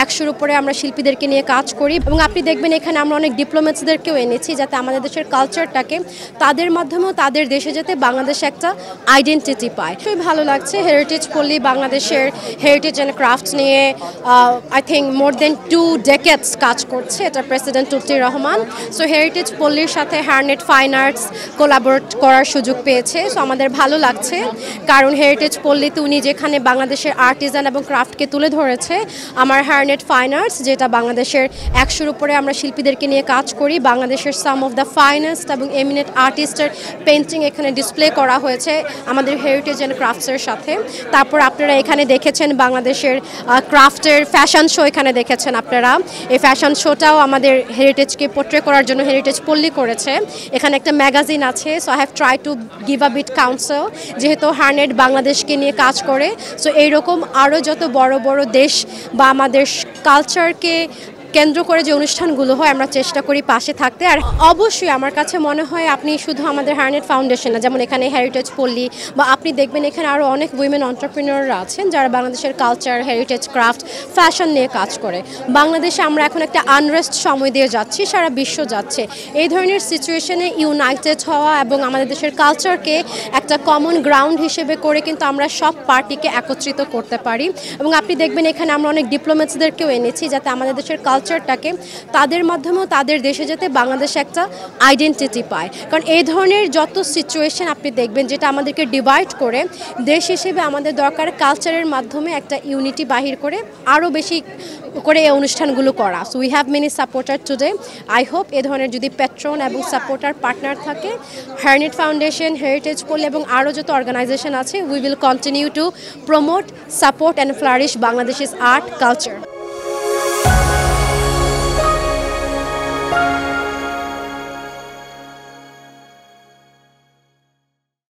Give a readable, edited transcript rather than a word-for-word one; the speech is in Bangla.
100-র উপরে আমরা শিল্পীদেরকে নিয়ে কাজ করি এবং আপনি দেখবেন এখানে আমরা অনেক ডিপ্লোম্যাটসদেরকেও এনেছি যাতে আমাদের দেশের কালচারটাকে তাদের মাধ্যমেও তাদের দেশে যাতে বাংলাদেশে একটা আইডেন্টিটি পায়। খুবই ভালো লাগছে। হেরিটেজ পল্লী বাংলাদেশের হেরিটেজ অ্যান্ড ক্রাফটস নিয়ে I think more than 2 decades কাজ করছে এটা president Lutfor Rahman. So heritage পল্লীর সাথে হারনেট ফাইন আর্টস কোলাবোরেট করার সুযোগ পেয়েছে। সো আমাদের ভালো লাগছে কারণ হেরিটেজ পল্লীতে উনি যেখানে বাংলাদেশের আর্টিজান এবং ক্রাফটকে তুলে ধরেছে, আমার হারনেট ফাইন আর্টস যেটা বাংলাদেশের 100-র উপরে আমরা শিল্পীদেরকে নিয়ে কাজ করি, বাংলাদেশের সাম অফ দ্য ফাইনেস্ট এবং এমিনেট আর্টিস্টের পেন্টিং এখানে ডিসপ্লে করা হয়েছে আমাদের হেরিটেজ অ্যান্ড ক্রাফটসের সাথে। তারপর আপনারা এখানে দেখেছেন বাংলাদেশের ক্রাফটের ফ্যাশন শো এখানে দেখেছেন আপনারা। এই ফ্যাশন শোটাও আমাদের হেরিটেজকে পোর্ট্রে করার জন্য হেরিটেজ পল্লী করেছে। এখানে একটা ম্যাগাজিন আছে। So I have try to give a bit counsel যেহেতু হারনেট বাংলাদেশকে নিয়ে কাজ করে। সো এইরকম আরও যত বড় বড় দেশ বা আমাদের কালচারকে কেন্দ্র করে যে অনুষ্ঠানগুলো হয় আমরা চেষ্টা করি পাশে থাকতে। আর অবশ্যই আমার কাছে মনে হয় আপনি শুধু আমাদের হারনেট ফাউন্ডেশন না, যেমন এখানে হেরিটেজ পল্লী বা আপনি দেখবেন এখানে আরও অনেক উইমেন এন্টারপ্রেনিউররা আছেন যারা বাংলাদেশের কালচার, হেরিটেজ, ক্রাফট, ফ্যাশন নিয়ে কাজ করে। বাংলাদেশে আমরা এখন একটা আনরেস্ট সময় দিয়ে যাচ্ছি, সারা বিশ্ব যাচ্ছে। এই ধরনের সিচুয়েশনে ইউনাইটেড হওয়া এবং আমাদের দেশের কালচারকে একটা কমন গ্রাউন্ড হিসেবে করে কিন্তু আমরা সব পার্টিকে একত্রিত করতে পারি। এবং আপনি দেখবেন এখানে আমরা অনেক ডিপ্লোম্যাটসদেরকেও এনেছি যাতে আমাদের দেশের কালচারটাকে তাদের মাধ্যমেও তাদের দেশে যাতে বাংলাদেশে একটা আইডেন্টিটি পায়। কারণ এই ধরনের যত সিচুয়েশন আপনি দেখবেন যেটা আমাদেরকে ডিভাইড করে, দেশ হিসেবে আমাদের দরকার কালচারের মাধ্যমে একটা ইউনিটি বাহির করে আরও বেশি করে এই অনুষ্ঠানগুলো করা। So we have many supporter today. I hope এ ধরনের যদি প্যাট্রন এবং সাপোর্টার পার্টনার থাকে, হারনেট ফাউন্ডেশন, হেরিটেজ পল্লী এবং আরও যত অর্গানাইজেশন আছে, we will continue to promote, support and flourish বাংলাদেশের আর্ট কালচার।